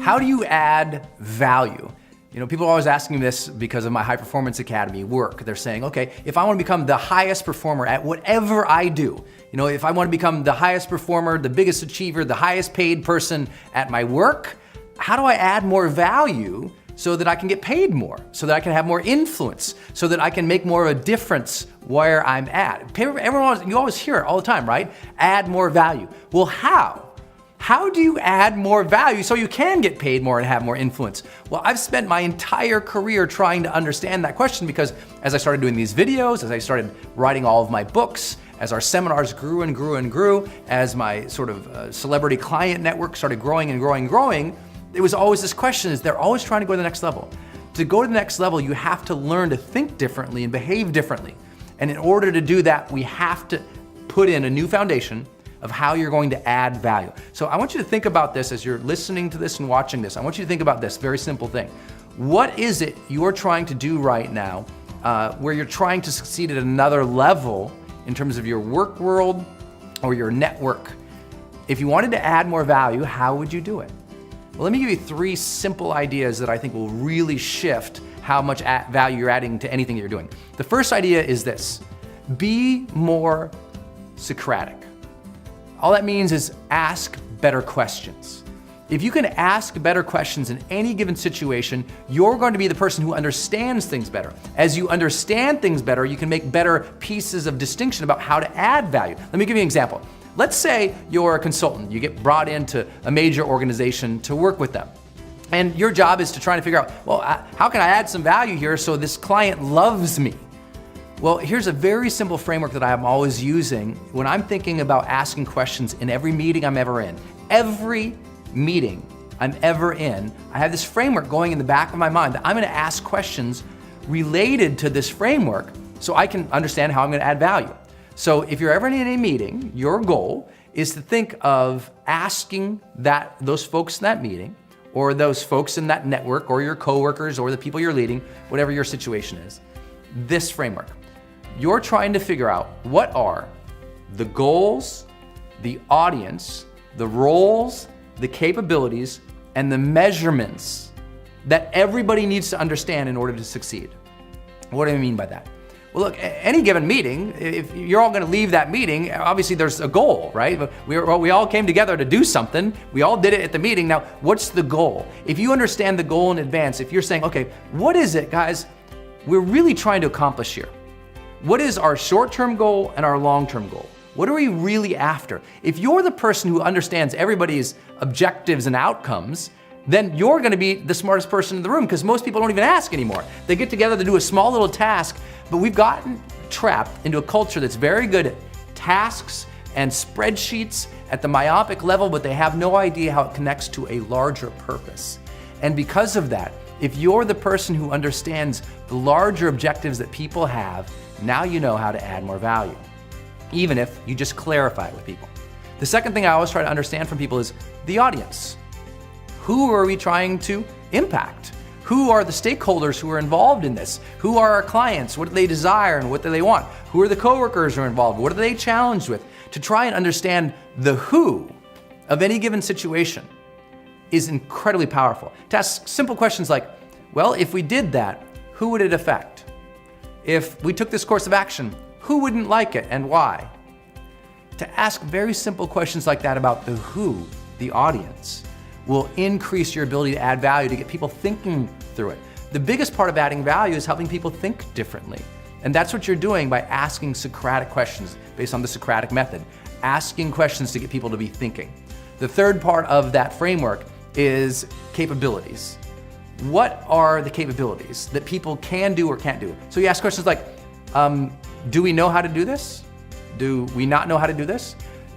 How do you add value? People are always asking me this because of my High Performance Academy work. They're saying, okay, if I want to become the highest performer at whatever I do, if I want to become the highest performer, the biggest achiever, the highest paid person at my work, how do I add more value so that I can get paid more, so that I can have more influence, so that I can make more of a difference where I'm at? You always hear it all the time, right? Add more value. Well, how? How do you add more value so you can get paid more and have more influence? Well, I've spent my entire career trying to understand that question because as I started doing these videos, as I started writing all of my books, as our seminars grew and grew and grew, as my sort of celebrity client network started growing and growing and growing, it was always this question, they're always trying to go to the next level. To go to the next level, you have to learn to think differently and behave differently. And in order to do that, we have to put in a new foundation of how you're going to add value. So I want you to think about this as you're listening to this and watching this. I want you to think about this very simple thing. What is it you're trying to do right now where you're trying to succeed at another level in terms of your work world or your network? If you wanted to add more value, how would you do it? Well, let me give you 3 simple ideas that I think will really shift how much value you're adding to anything that you're doing. The first idea is this: be more Socratic. All that means is ask better questions. If you can ask better questions in any given situation, you're going to be the person who understands things better. As you understand things better, you can make better pieces of distinction about how to add value. Let me give you an example. Let's say you're a consultant. You get brought into a major organization to work with them. And your job is to try to figure out, well, how can I add some value here so this client loves me? Well, here's a very simple framework that I'm always using when I'm thinking about asking questions in every meeting I'm ever in. Every meeting I'm ever in, I have this framework going in the back of my mind that I'm going to ask questions related to this framework so I can understand how I'm going to add value. So if you're ever in a meeting, your goal is to think of asking those folks in that meeting or those folks in that network or your coworkers or the people you're leading, whatever your situation is, this framework. You're trying to figure out what are the goals, the audience, the roles, the capabilities, and the measurements that everybody needs to understand in order to succeed. What do I mean by that? Well, look, any given meeting, if you're all going to leave that meeting, obviously there's a goal, right? We all came together to do something. We all did it at the meeting. Now, what's the goal? If you understand the goal in advance, if you're saying, okay, what is it, guys, we're really trying to accomplish here? What is our short-term goal and our long-term goal? What are we really after? If you're the person who understands everybody's objectives and outcomes, then you're going to be the smartest person in the room because most people don't even ask anymore. They get together to do a small little task, but we've gotten trapped into a culture that's very good at tasks and spreadsheets at the myopic level, but they have no idea how it connects to a larger purpose. And because of that, if you're the person who understands the larger objectives that people have, now you know how to add more value, even if you just clarify it with people. The second thing I always try to understand from people is the audience. Who are we trying to impact? Who are the stakeholders who are involved in this? Who are our clients? What do they desire and what do they want? Who are the coworkers who are involved? What are they challenged with? To try and understand the who of any given situation is incredibly powerful. To ask simple questions like, well, if we did that, who would it affect? If we took this course of action, who wouldn't like it and why? To ask very simple questions like that about the who, the audience, will increase your ability to add value, to get people thinking through it. The biggest part of adding value is helping people think differently. And that's what you're doing by asking Socratic questions based on the Socratic method, asking questions to get people to be thinking. The third part of that framework is capabilities. What are the capabilities that people can do or can't do? So you ask questions like, do we know how to do this? Do we not know how to do this?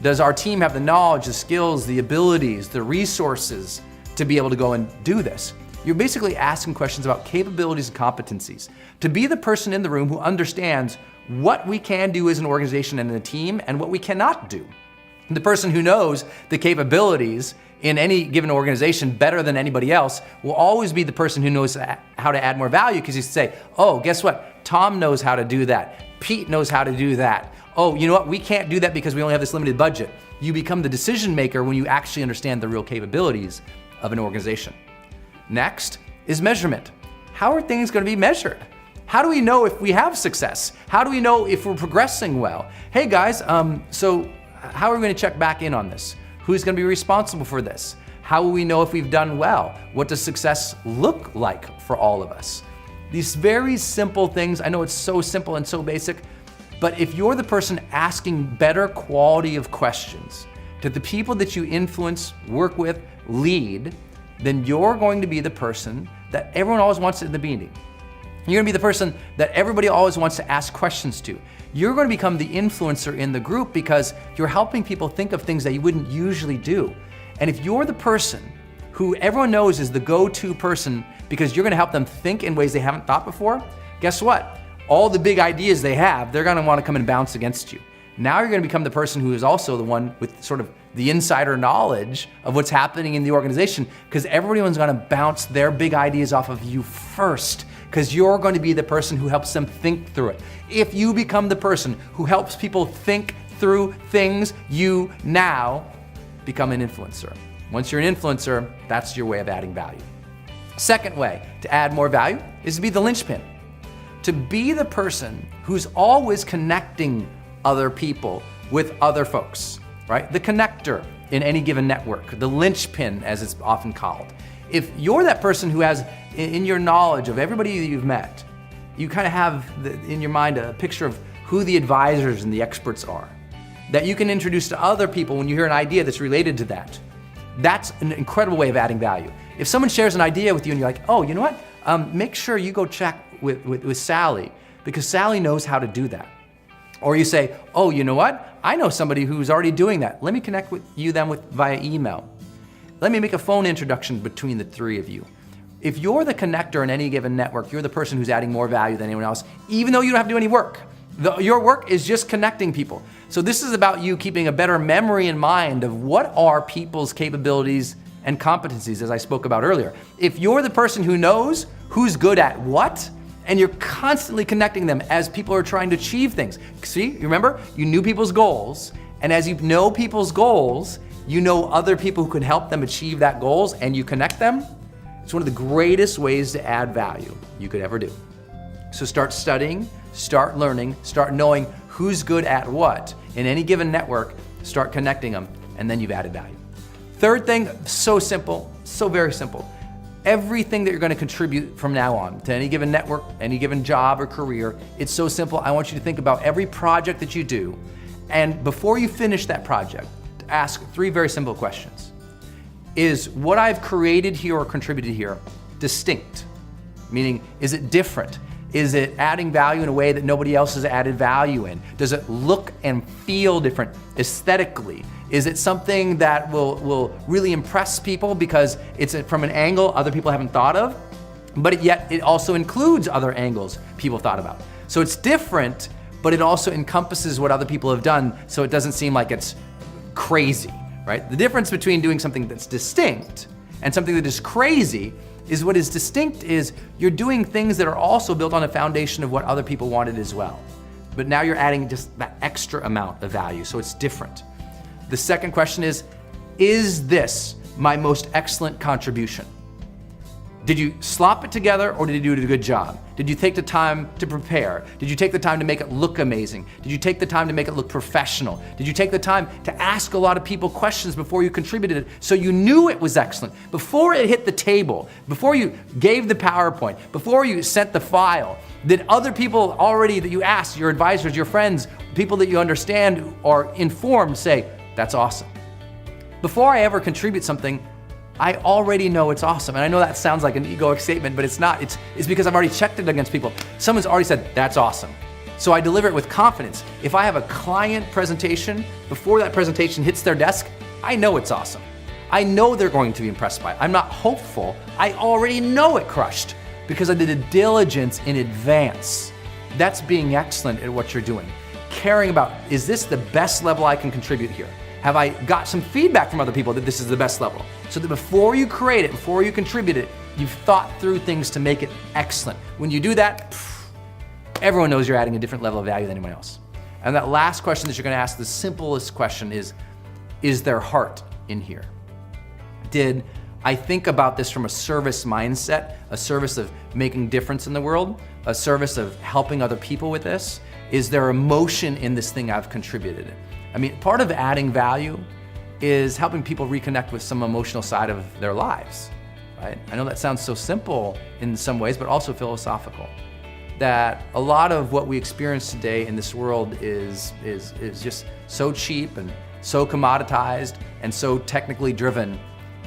Does our team have the knowledge, the skills, the abilities, the resources to be able to go and do this? You're basically asking questions about capabilities and competencies. To be the person in the room who understands what we can do as an organization and a team and what we cannot do. The person who knows the capabilities in any given organization better than anybody else will always be the person who knows how to add more value, because you say, oh, guess what? Tom knows how to do that. Pete knows how to do that. Oh, you know what? We can't do that because we only have this limited budget. You become the decision maker when you actually understand the real capabilities of an organization. Next is measurement. How are things going to be measured? How do we know if we have success? How do we know if we're progressing well? Hey guys, so how are we going to check back in on this? Who's going to be responsible for this? How will we know if we've done well? What does success look like for all of us? These very simple things, I know it's so simple and so basic, but if you're the person asking better quality of questions to the people that you influence, work with, lead, then you're going to be the person that everyone always wants in the meeting. You're gonna be the person that everybody always wants to ask questions to. You're gonna become the influencer in the group because you're helping people think of things that you wouldn't usually do. And if you're the person who everyone knows is the go-to person because you're gonna help them think in ways they haven't thought before, guess what? All the big ideas they have, they're gonna wanna come and bounce against you. Now you're gonna become the person who is also the one with sort of the insider knowledge of what's happening in the organization because everyone's gonna bounce their big ideas off of you first because you're going to be the person who helps them think through it. If you become the person who helps people think through things, you now become an influencer. Once you're an influencer, that's your way of adding value. Second way to add more value is to be the linchpin. To be the person who's always connecting other people with other folks, right? The connector in any given network, the linchpin as it's often called. If you're that person who has in your knowledge of everybody that you've met, you kind of have in your mind a picture of who the advisors and the experts are that you can introduce to other people when you hear an idea that's related to that. That's an incredible way of adding value. If someone shares an idea with you and you're like, oh, you know what? Make sure you go check with Sally because Sally knows how to do that. Or you say, oh, you know what? I know somebody who's already doing that. Let me connect with you then via email. Let me make a phone introduction between the three of you. If you're the connector in any given network, you're the person who's adding more value than anyone else, even though you don't have to do any work. Your work is just connecting people. So this is about you keeping a better memory in mind of what are people's capabilities and competencies, as I spoke about earlier. If you're the person who knows who's good at what, and you're constantly connecting them as people are trying to achieve things. See, you remember? You knew people's goals, and as you know people's goals, you know other people who can help them achieve that goals and you connect them. It's one of the greatest ways to add value you could ever do. So start studying, start learning, start knowing who's good at what in any given network, start connecting them, and then you've added value. Third thing, so simple, so very simple. Everything that you're gonna contribute from now on to any given network, any given job or career, it's so simple. I want you to think about every project that you do, and before you finish that project, ask three very simple questions. Is what I've created here or contributed here distinct? Meaning, is it different? Is it adding value in a way that nobody else has added value in? Does it look and feel different aesthetically? Is it something that will really impress people because it's from an angle other people haven't thought of, but yet it also includes other angles people thought about? So it's different, but it also encompasses what other people have done, so it doesn't seem like it's crazy, right? The difference between doing something that's distinct and something that is crazy is what is distinct is you're doing things that are also built on a foundation of what other people wanted as well. But now you're adding just that extra amount of value, so it's different. The second question is this my most excellent contribution? Did you slop it together or did you do a good job? Did you take the time to prepare? Did you take the time to make it look amazing? Did you take the time to make it look professional? Did you take the time to ask a lot of people questions before you contributed it so you knew it was excellent? Before it hit the table, before you gave the PowerPoint, before you sent the file, did other people already that you asked, your advisors, your friends, people that you understand or informed say, that's awesome. Before I ever contribute something, I already know it's awesome. And I know that sounds like an egoic statement, but it's not. It's because I've already checked it against people. Someone's already said, that's awesome. So I deliver it with confidence. If I have a client presentation, before that presentation hits their desk, I know it's awesome. I know they're going to be impressed by it. I'm not hopeful. I already know it crushed because I did a diligence in advance. That's being excellent at what you're doing. Caring about, is this the best level I can contribute here? Have I got some feedback from other people that this is the best level? So that before you create it, before you contribute it, you've thought through things to make it excellent. When you do that, everyone knows you're adding a different level of value than anyone else. And that last question that you're gonna ask, the simplest question is there heart in here? Did I think about this from a service mindset, a service of making difference in the world, a service of helping other people with this. Is there emotion in this thing I've contributed? I mean, part of adding value is helping people reconnect with some emotional side of their lives, right? I know that sounds so simple in some ways, but also philosophical. That a lot of what we experience today in this world is just so cheap and so commoditized and so technically driven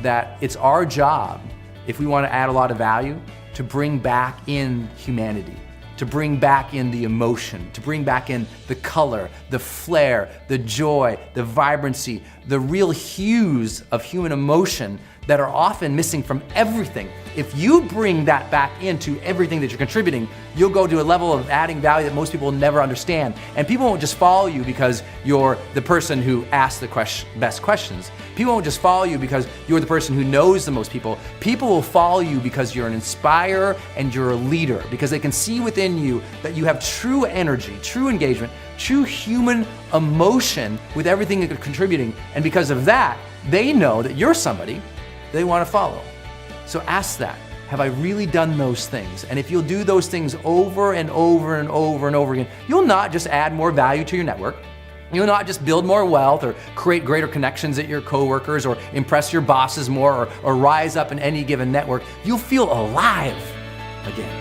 that it's our job, if we want to add a lot of value, to bring back in humanity, to bring back in the emotion, to bring back in the color, the flair, the joy, the vibrancy, the real hues of human emotion that are often missing from everything. If you bring that back into everything that you're contributing, you'll go to a level of adding value that most people will never understand. And people won't just follow you because you're the person who asks the best questions. People won't just follow you because you're the person who knows the most people. People will follow you because you're an inspirer and you're a leader, because they can see within you that you have true energy, true engagement, true human emotion with everything that you're contributing. And because of that, they know that you're somebody they want to follow. So ask that. Have I really done those things? And if you'll do those things over and over and over and over again, you'll not just add more value to your network. You'll not just build more wealth or create greater connections at your coworkers or impress your bosses more or rise up in any given network. You'll feel alive again.